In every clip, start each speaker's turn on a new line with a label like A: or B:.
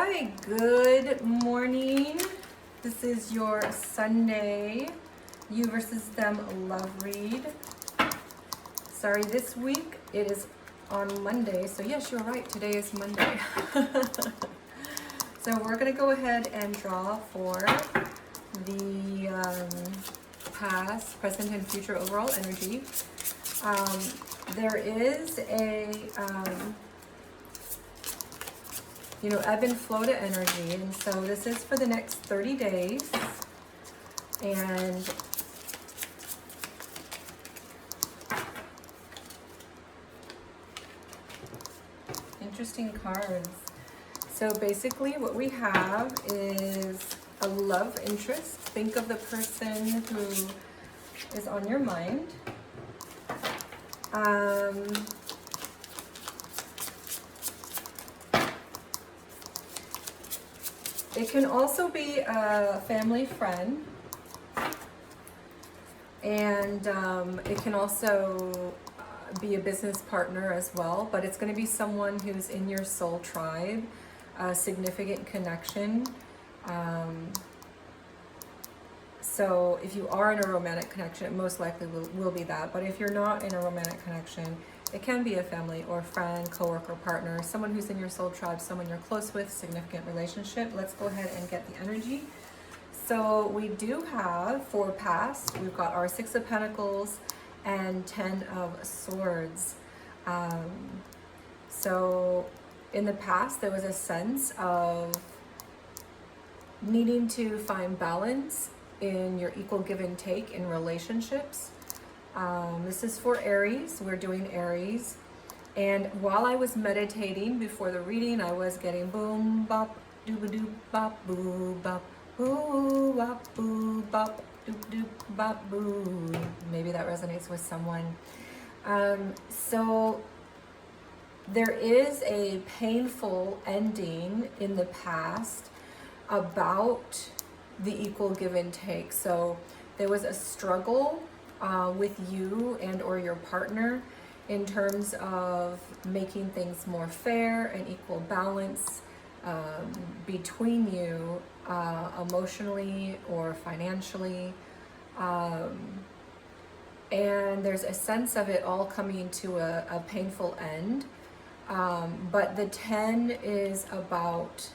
A: right, good morning. This is your Sunday You versus Them love read. Sorry, this week it is on Monday. So yes, you're right, today is Monday. So we're gonna go ahead and draw for the past, present, and future overall energy. There is a ebb and flow to energy, and so this is for the next 30 days. And interesting cards. So basically what we have is a love interest. Think of the person who is on your mind. It can also be a family friend, and it can also be a business partner as well, but it's going to be someone who's in your soul tribe, a significant connection. So if you are in a romantic connection, it most likely will be that, but if you're not in a romantic connection, it can be a family or friend, coworker, partner, someone who's in your soul tribe, someone you're close with, significant relationship. Let's go ahead and get the energy. So we do have for past, we've got our 6 of Pentacles and 10 of Swords. So in the past, there was a sense of needing to find balance in your equal give and take in relationships. This is for Aries. We're doing Aries. And while I was meditating before the reading, I was getting boom, bop, dooba doop, bop, boo, bop, boo, bop, boo, bop, doop, doop, bop, boo. Maybe that resonates with someone. So there is a painful ending in the past about the equal give and take. So there was a struggle with you and or your partner in terms of making things more fair and equal balance between you emotionally or financially. And there's a sense of it all coming to a painful end. But the 10 is about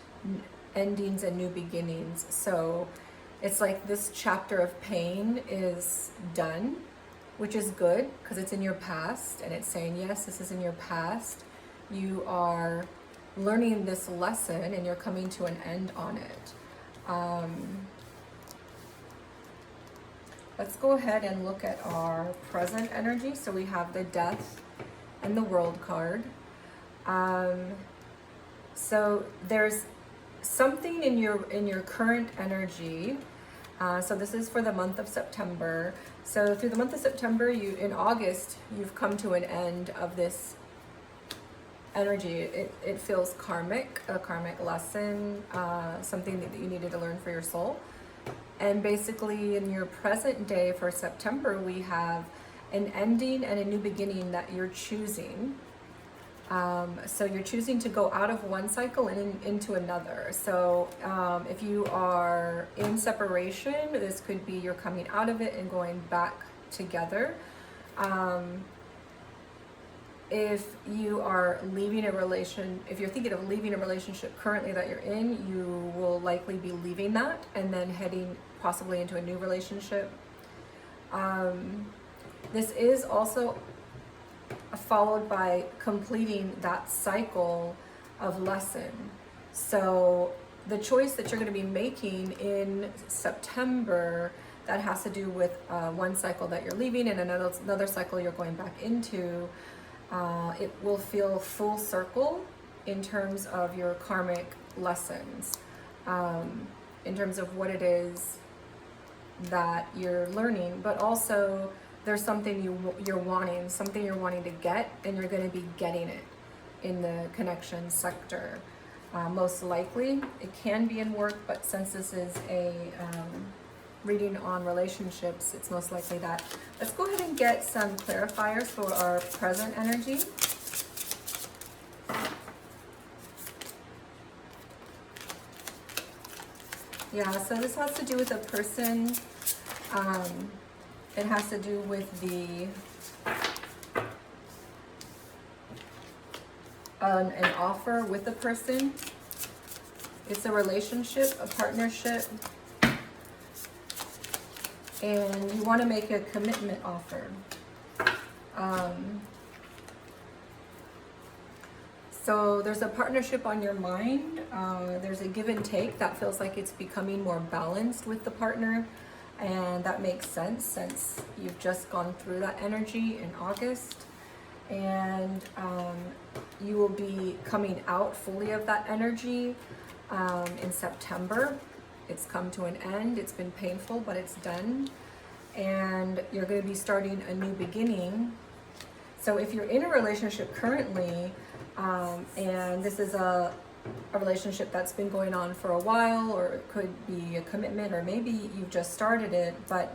A: endings and new beginnings. So it's like this chapter of pain is done, which is good because it's in your past, and it's saying, yes, this is in your past. You are learning this lesson and you're coming to an end on it. Let's go ahead and look at our present energy. So we have the Death and the World card. So there's something in your current energy. So this is for the month of September. So through the month of September, in August, you've come to an end of this energy. It feels karmic, a karmic lesson, something that you needed to learn for your soul. And basically in your present day for September, we have an ending and a new beginning that you're choosing. So you're choosing to go out of one cycle and into another. So if you are in separation, this could be you're coming out of it and going back together. If you are leaving if you're thinking of leaving a relationship currently that you're in, you will likely be leaving that and then heading possibly into a new relationship. This is also followed by completing that cycle of lesson. So the choice that you're going to be making in September that has to do with one cycle that you're leaving and another cycle you're going back into, it will feel full circle in terms of your karmic lessons, in terms of what it is that you're learning, but also there's something you're wanting to get, and you're going to be getting it in the connection sector. Most likely, it can be in work, but since this is a reading on relationships, it's most likely that. Let's go ahead and get some clarifiers for our present energy. Yeah, so this has to do with a person. It has to do with an offer with a person. It's a relationship, a partnership, and you want to make a commitment offer. So there's a partnership on your mind. There's a give and take that feels like it's becoming more balanced with the partner. And that makes sense since you've just gone through that energy in August. And you will be coming out fully of that energy in September. It's come to an end. It's been painful, but it's done. And you're going to be starting a new beginning. So if you're in a relationship currently, and this is a relationship that's been going on for a while, or it could be a commitment, or maybe you've just started it, but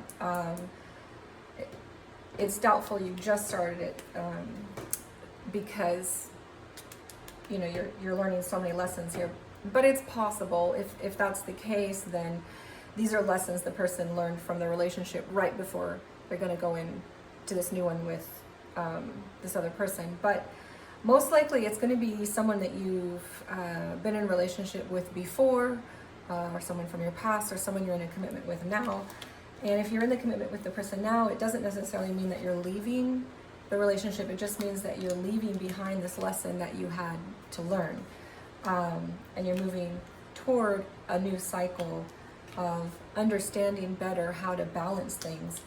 A: it's doubtful you just started it because you know you're learning so many lessons here. But it's possible. If that's the case, then these are lessons the person learned from the relationship right before they're going to go in to this new one with this other person. But most likely it's going to be someone that you've been in a relationship with before, or someone from your past, or someone you're in a commitment with now. And if you're in the commitment with the person now, it doesn't necessarily mean that you're leaving the relationship. It just means that you're leaving behind this lesson that you had to learn. And you're moving toward a new cycle of understanding better how to balance things.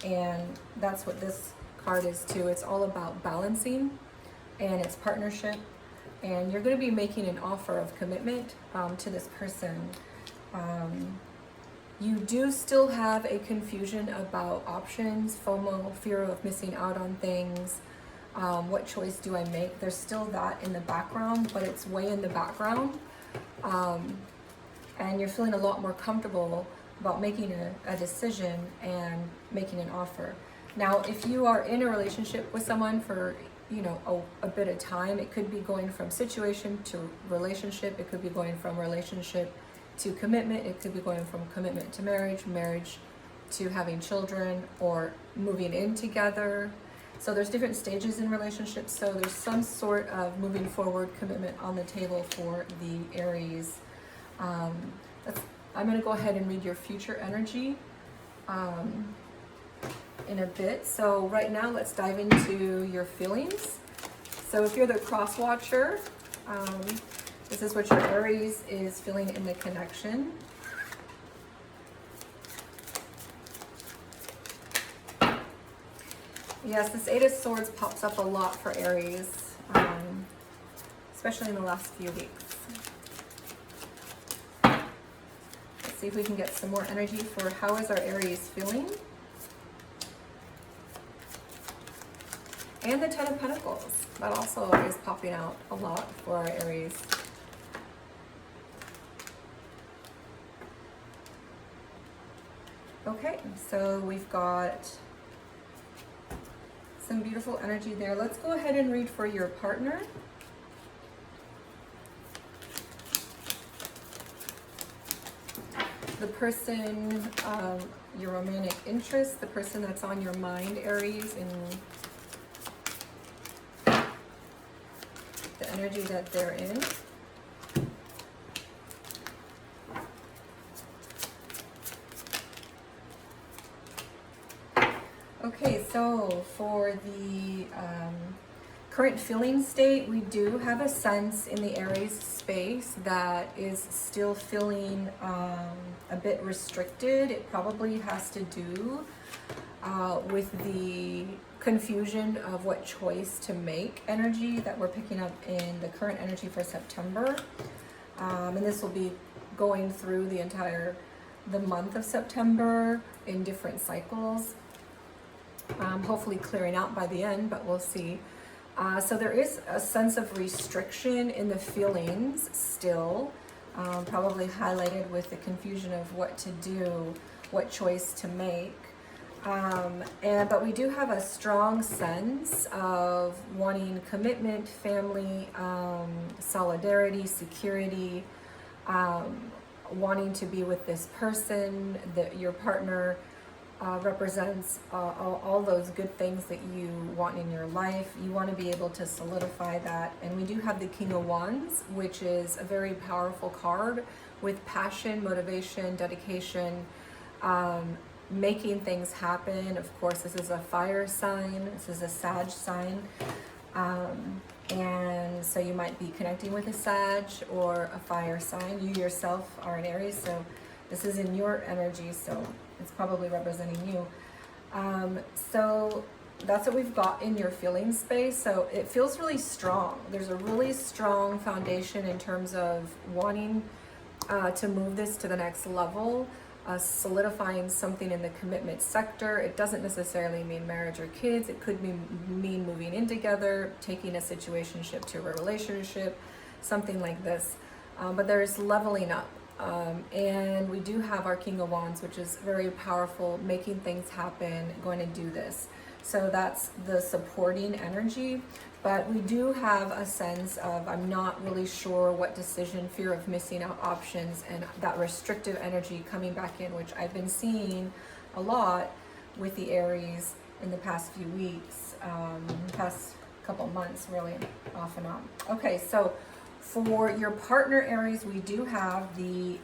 A: And that's what this card is too. It's all about balancing, and it's partnership. And you're going to be making an offer of commitment to this person. You do still have a confusion about options, FOMO, fear of missing out on things. What choice do I make? There's still that in the background, but it's way in the background. And you're feeling a lot more comfortable about making a decision and making an offer. Now, if you are in a relationship with someone for a bit of time, it could be going from situation to relationship. It could be going from relationship to commitment. It could be going from commitment to marriage, marriage to having children, or moving in together. So there's different stages in relationships. So there's some sort of moving forward commitment on the table for the Aries. I'm going to go ahead and read your future energy in a bit. So right now, let's dive into your feelings. So if you're the cross watcher, this is what your Aries is feeling in the connection. Yes, this Eight of Swords pops up a lot for Aries, especially in the last few weeks. Let's see if we can get some more energy for how is our Aries feeling. And the Ten of Pentacles, that also is popping out a lot for our Aries. Okay, so we've got some beautiful energy there. Let's go ahead and read for your partner. The person, your romantic interest, the person that's on your mind, Aries, and the energy that they're in. Okay, so for the current feeling state, we do have a sense in the Aries space that is still feeling a bit restricted. It probably has to do with the confusion of what choice to make energy that we're picking up in the current energy for September. And this will be going through the month of September in different cycles. Hopefully clearing out by the end, but we'll see. So there is a sense of restriction in the feelings still, probably highlighted with the confusion of what to do, what choice to make. But we do have a strong sense of wanting commitment, family, solidarity, security, wanting to be with this person, that your partner represents all those good things that you want in your life. You want to be able to solidify that. And we do have the King of Wands, which is a very powerful card with passion, motivation, dedication, making things happen. Of course, this is a fire sign. This is a Sag sign. And so you might be connecting with a Sag or a fire sign. You yourself are an Aries, so this is in your energy, so it's probably representing you. So that's what we've got in your feeling space. So it feels really strong. There's a really strong foundation in terms of wanting to move this to the next level, solidifying something in the commitment sector. It doesn't necessarily mean marriage or kids. It could mean moving in together, taking a situationship to a relationship, something like this. But there's leveling up. And we do have our King of Wands, which is very powerful, making things happen, going to do this. So that's the supporting energy. But we do have a sense of, I'm not really sure what decision, fear of missing out options, and that restrictive energy coming back in, which I've been seeing a lot with the Aries in the past few weeks, past couple months, really off and on. Okay, so for your partner Aries, we do have the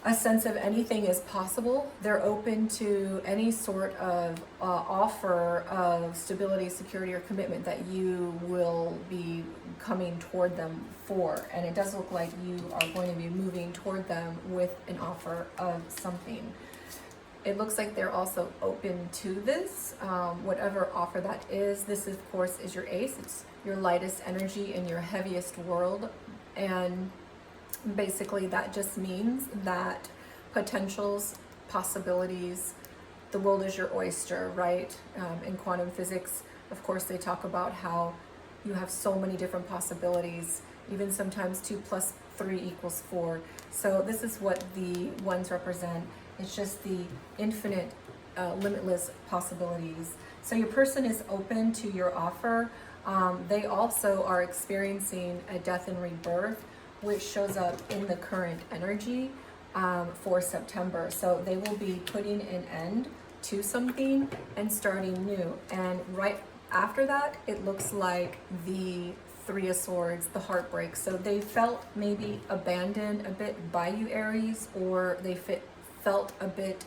A: a sense of anything is possible. They're open to any sort of offer of stability, security, or commitment that you will be coming toward them for. And it does look like you are going to be moving toward them with an offer of something. It looks like they're also open to this, whatever offer that is. This, of course, is your ace. It's your lightest energy in your heaviest world. And basically that just means that potentials, possibilities, the world is your oyster, right? In quantum physics, of course, they talk about how you have so many different possibilities, even sometimes 2 + 3 = 4. So this is what the ones represent. It's just the infinite, limitless possibilities. So your person is open to your offer. They also are experiencing a death and rebirth, which shows up in the current energy for September. So they will be putting an end to something and starting new. And right after that, it looks like the Three of Swords, the heartbreak. So they felt maybe abandoned a bit by you, Aries, or they felt a bit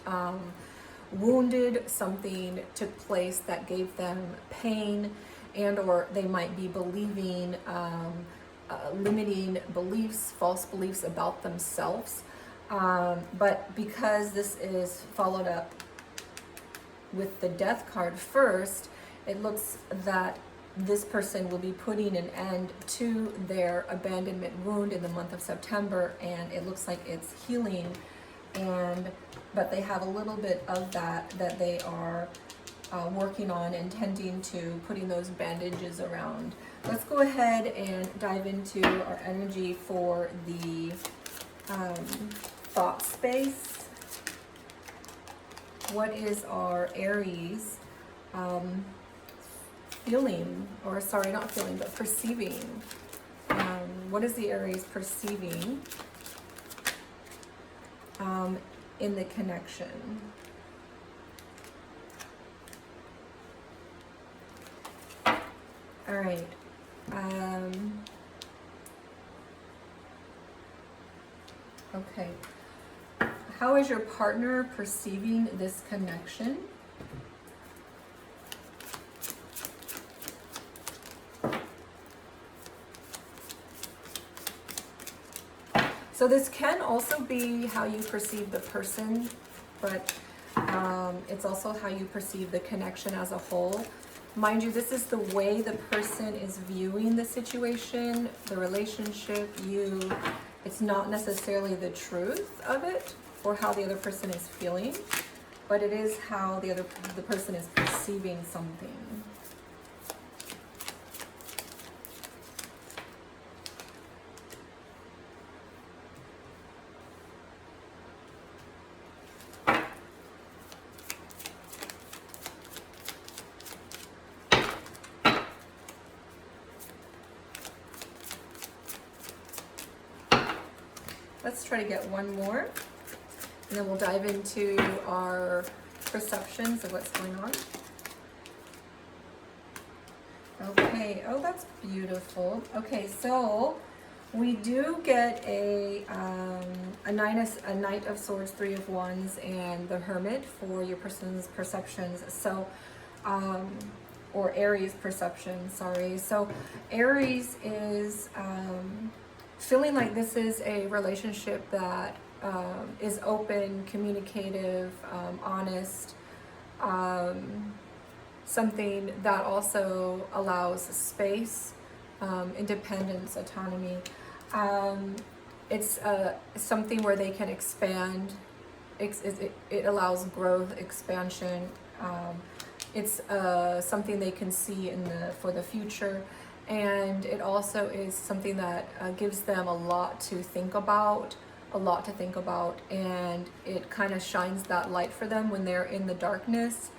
A: wounded. Something took place that gave them pain, and or they might be believing limiting beliefs, false beliefs about themselves. But because this is followed up with the Death card first, it looks that this person will be putting an end to their abandonment wound in the month of September, and it looks like it's healing. But they have a little bit of that they are working on and tending to, putting those bandages around. Let's go ahead and dive into our energy for the thought space. What is our Aries feeling, or sorry, not feeling, but perceiving? What is the Aries perceiving in the connection? All right. Okay. How is your partner perceiving this connection? So this can also be how you perceive the person, but it's also how you perceive the connection as a whole. Mind you, this is the way the person is viewing the situation, the relationship, you. It's not necessarily the truth of it or how the other person is feeling, but it is how the person is perceiving something. Let's try to get one more, and then we'll dive into our perceptions of what's going on. Okay, oh, that's beautiful. Okay, so we do get a Knight of Swords, Three of Wands, and the Hermit for your person's perceptions. So, or Aries perception, sorry. So Aries is feeling like this is a relationship that is open, communicative, honest, something that also allows space, independence, autonomy. It's something where they can expand. It allows growth, expansion. It's something they can see for the future, and it also is something that gives them a lot to think about, and it kind of shines that light for them when they're in the darkness.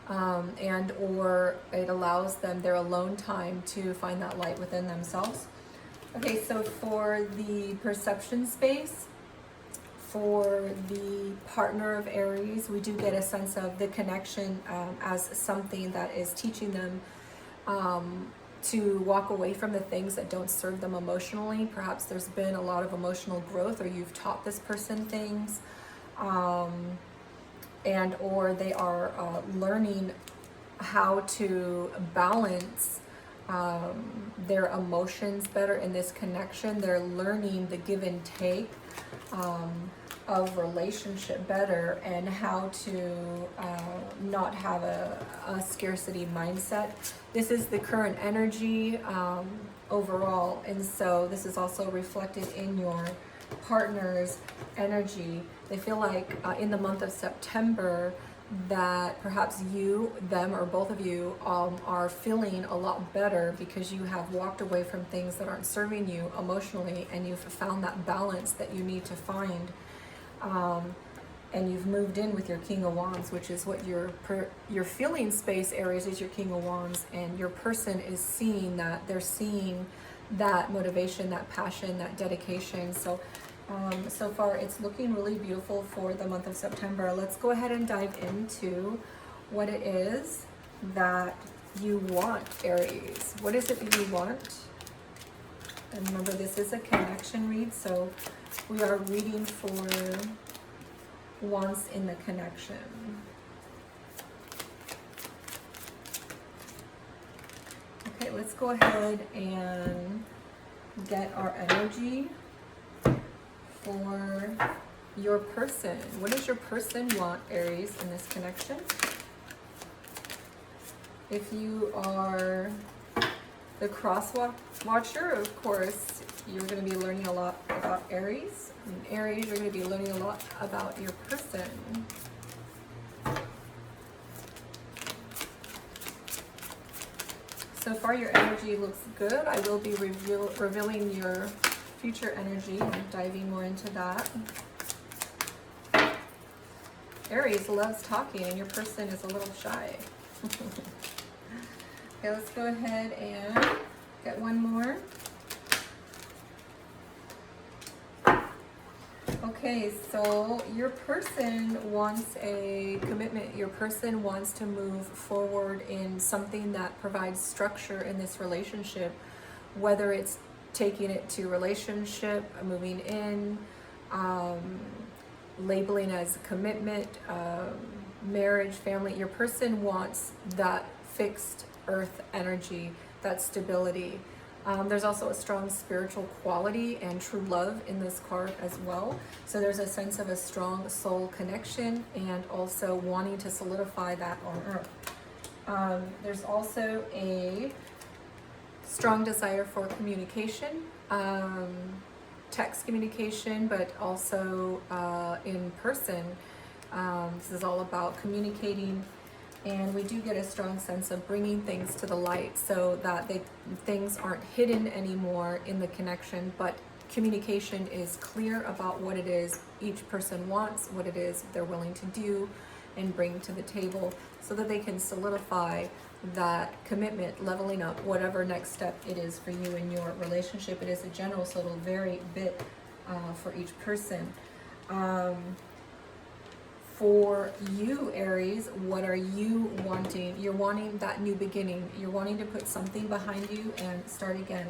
A: And or it allows them their alone time to find that light within themselves. Okay, so for the perception space, for the partner of Aries, we do get a sense of the connection as something that is teaching them to walk away from the things that don't serve them emotionally. Perhaps there's been a lot of emotional growth, or you've taught this person things. And or they are learning how to balance their emotions better in this connection. They're learning the give and take of relationship better, and how to not have a scarcity mindset. This is the current energy overall, and so this is also reflected in your partner's energy. They feel like in the month of September that perhaps you, them, or both of you are feeling a lot better because you have walked away from things that aren't serving you emotionally, and you've found that balance that you need to find. And you've moved in with your King of Wands, which is what your feeling space, Aries, is your King of Wands, and your person is seeing that. They're seeing that motivation, that passion, that dedication. So so far it's looking really beautiful for the month of September. Let's go ahead and dive into what it is that you want, Aries. What is it that you want? And remember, this is a connection read, so we are reading for wants in the connection. Okay, let's go ahead and get our energy for your person. What does your person want, Aries, in this connection? If you are the cross watcher, of course, you're going to be learning a lot about Aries. And Aries, you're going to be learning a lot about your person. So far, your energy looks good. I will be revealing your future energy and diving more into that. Aries loves talking, and your person is a little shy. Okay, let's go ahead and get one more. Okay, so your person wants a commitment. Your person wants to move forward in something that provides structure in this relationship, whether it's taking it to relationship, moving in, labeling as commitment, marriage, family. Your person wants that fixed earth energy, that stability. There's also a strong spiritual quality and true love in this card as well. So there's a sense of a strong soul connection and also wanting to solidify that on earth. There's also a strong desire for communication, text communication, but also in person. This is all about communicating, and we do get a strong sense of bringing things to the light so that things aren't hidden anymore in the connection, but communication is clear about what it is each person wants, what it is they're willing to do and bring to the table, so that they can solidify that commitment, leveling up, whatever next step it is for you in your relationship. It is a general, so it'll vary a bit for each person. For you, Aries, what are you wanting? You're wanting that new beginning. You're wanting to put something behind you and start again.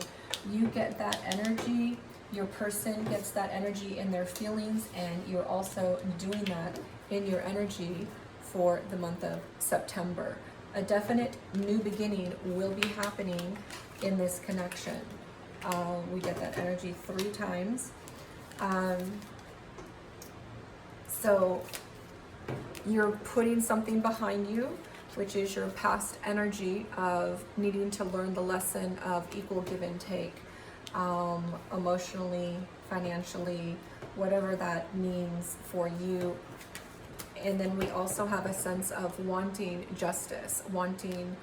A: You get that energy. Your person gets that energy in their feelings, and you're also doing that in your energy for the month of September. A definite new beginning will be happening in this connection. We get that energy 3 times. So you're putting something behind you, which is your past energy of needing to learn the lesson of equal give and take, emotionally, financially, whatever that means for you. And then we also have a sense of wanting justice, wanting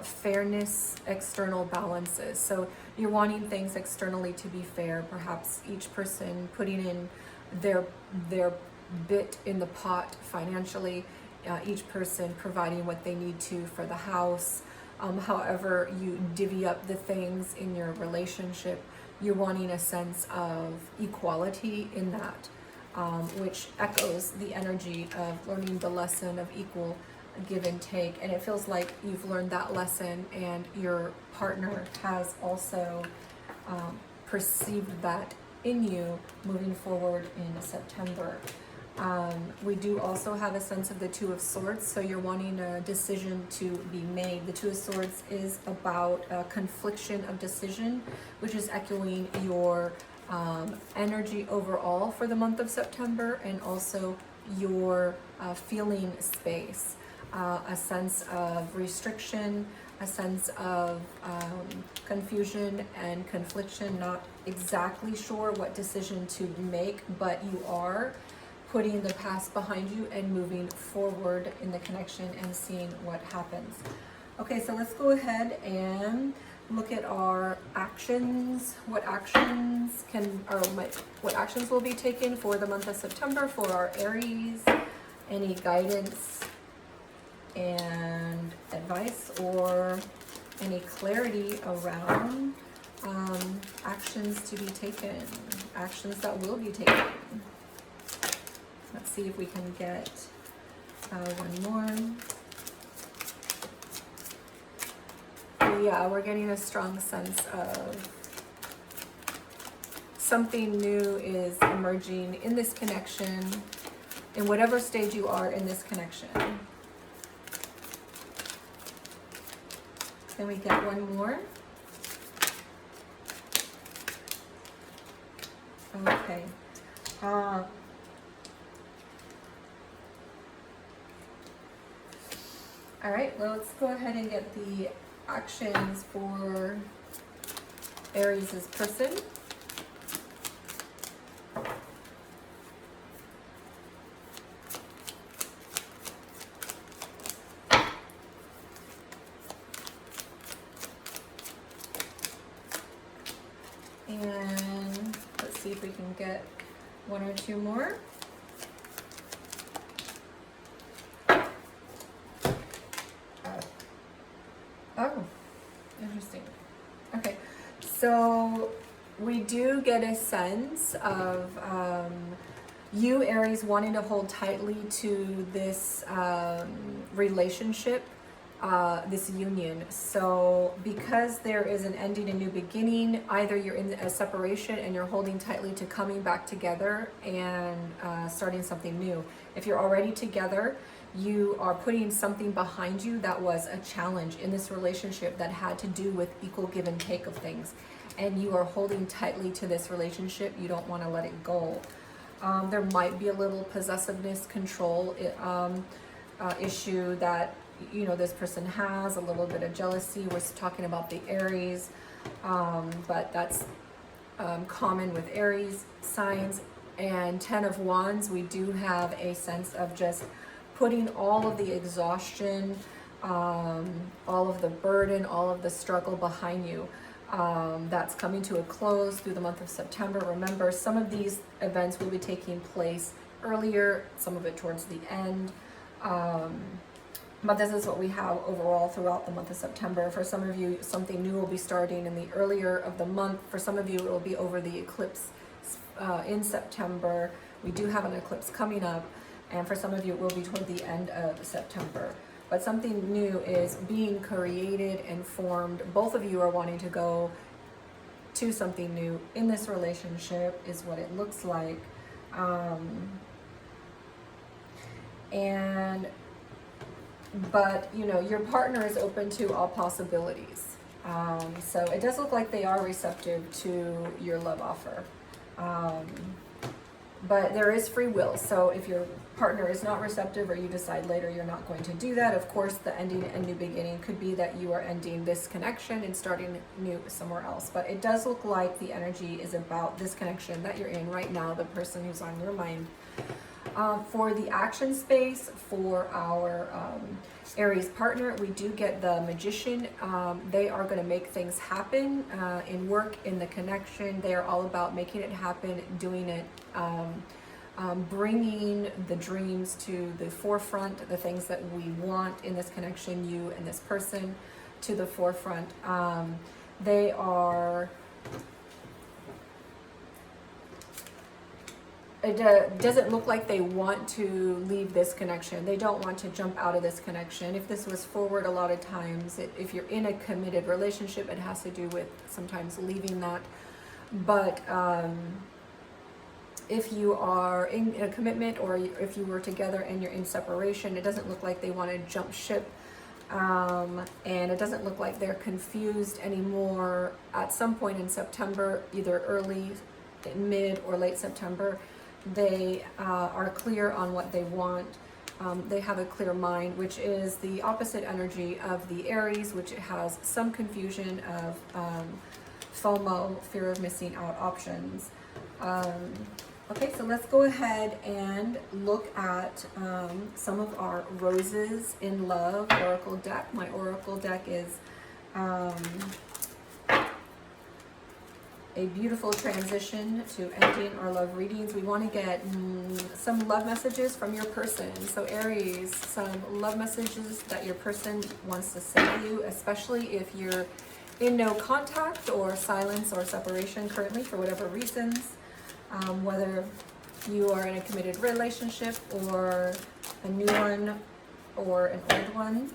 A: fairness, external balances. So you're wanting things externally to be fair, perhaps each person putting in their bit in the pot financially, each person providing what they need to for the house. However you divvy up the things in your relationship, you're wanting a sense of equality in that, which echoes the energy of learning the lesson of equal give and take. And it feels like you've learned that lesson, and your partner has also perceived that in you moving forward in September. We do also have a sense of the Two of Swords, so you're wanting a decision to be made. The Two of Swords is about a confliction of decision, which is echoing your energy overall for the month of September, and also your feeling space, a sense of restriction, a sense of confusion and confliction, not exactly sure what decision to make, but you are putting the past behind you and moving forward in the connection and seeing what happens. Okay, so let's go ahead and look at our actions. What actions what actions will be taken for the month of September for our Aries? Any guidance and advice or any clarity around actions to be taken, actions that will be taken. Let's see if we can get one more. Yeah, we're getting a strong sense of something new is emerging in this connection, in whatever stage you are in this connection. Can we get one more? Okay. All right, well, let's go ahead and get the actions for Aries' person. And let's see if we can get one or two more. Oh, interesting. Okay, so we do get a sense of you, Aries, wanting to hold tightly to this relationship, this union. So because there is an ending, a new beginning, either you're in a separation and you're holding tightly to coming back together and starting something new. If you're already together, you are putting something behind you that was a challenge in this relationship that had to do with equal give and take of things. And you are holding tightly to this relationship. You don't want to let it go. There might be a little possessiveness, control issue that, you know, this person has, a little bit of jealousy. We're talking about the Aries, but that's common with Aries signs. And 10 of Wands, we do have a sense of just putting all of the exhaustion, all of the burden, all of the struggle behind you. That's coming to a close through the month of September. Remember, some of these events will be taking place earlier, some of it towards the end. But this is what we have overall throughout the month of September. For some of you, something new will be starting in the earlier of the month. For some of you, it will be over the eclipse in September. We do have an eclipse coming up, and for some of you it will be toward the end of September. But something new is being created and formed. Both of you are wanting to go to something new in this relationship, is what it looks like. But you know, your partner is open to all possibilities. So it does look like they are receptive to your love offer. But there is free will. So if your partner is not receptive, or you decide later you're not going to do that, of course the ending and new beginning could be that you are ending this connection and starting new somewhere else. But it does look like the energy is about this connection that you're in right now, the person who's on your mind. For the action space for our Aries partner, we do get the Magician. They are going to make things happen in work, in the connection. They are all about making it happen, doing it, bringing the dreams to the forefront, the things that we want in this connection, you and this person, to the forefront. They are... It doesn't look like they want to leave this connection. They don't want to jump out of this connection. If this was forward, a lot of times, if you're in a committed relationship, it has to do with sometimes leaving that. But if you are in a commitment, or if you were together and you're in separation, it doesn't look like they want to jump ship. And it doesn't look like they're confused anymore. At some point in September, either early, mid, or late September, they are clear on what they want. They have a clear mind, which is the opposite energy of the Aries, which has some confusion of FOMO, fear of missing out options. Okay, so let's go ahead and look at some of our Roses in Love Oracle deck. My Oracle deck is a beautiful transition to ending our love readings. We want to get some love messages from your person. So Aries, some love messages that your person wants to say to you, especially if you're in no contact or silence or separation currently for whatever reasons, whether you are in a committed relationship or a new one or an old one.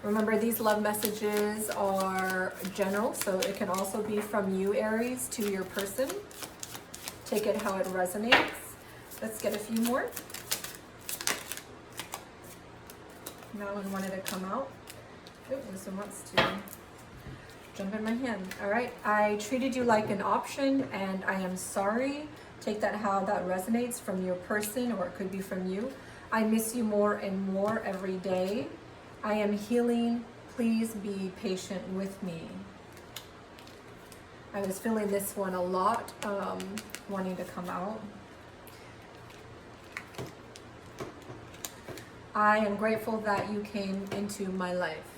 A: Remember, these love messages are general, so it can also be from you, Aries, to your person. Take it how it resonates. Let's get a few more. That one wanted to come out. Oh, this one wants to jump in my hand. All right, I treated you like an option, and I am sorry. Take that how that resonates from your person, or it could be from you. I miss you more and more every day. I am healing. Please be patient with me. I was feeling this one a lot, wanting to come out. I am grateful that you came into my life.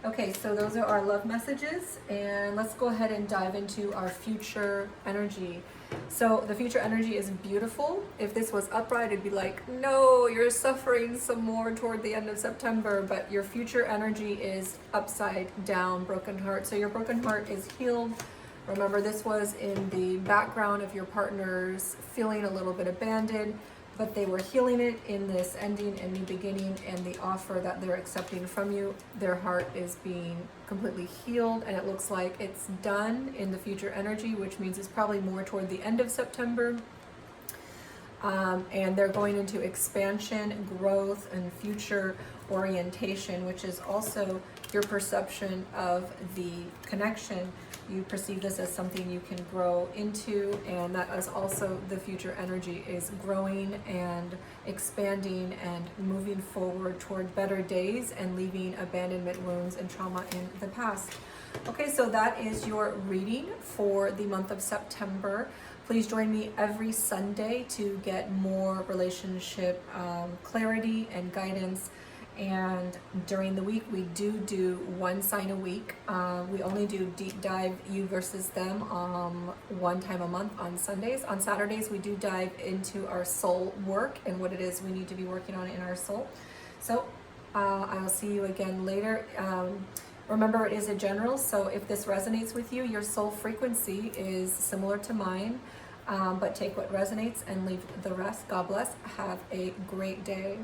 A: Okay, so those are our love messages, and let's go ahead and dive into our future energy. So the future energy is beautiful. If this was upright, it'd be like, no, you're suffering some more toward the end of September, but your future energy is upside down, broken heart. So your broken heart is healed. Remember, this was in the background of your partners feeling a little bit abandoned, but they were healing it in this ending and new beginning, and the offer that they're accepting from you, their heart is being completely healed, and it looks like it's done in the future energy, which means it's probably more toward the end of September. And they're going into expansion, growth, and future orientation, which is also your perception of the connection. You perceive this as something you can grow into, and that is also the future energy, is growing and expanding and moving forward toward better days and leaving abandonment, wounds, and trauma in the past. Okay, so that is your reading for the month of September. Please join me every Sunday to get more relationship clarity and guidance. And during the week, we do one sign a week. We only do deep dive you versus them one time a month on Sundays. On Saturdays, we do dive into our soul work and what it is we need to be working on in our soul. So I'll see you again later. Remember, it is a general, so if this resonates with you, your soul frequency is similar to mine, but take what resonates and leave the rest. God bless. Have a great day.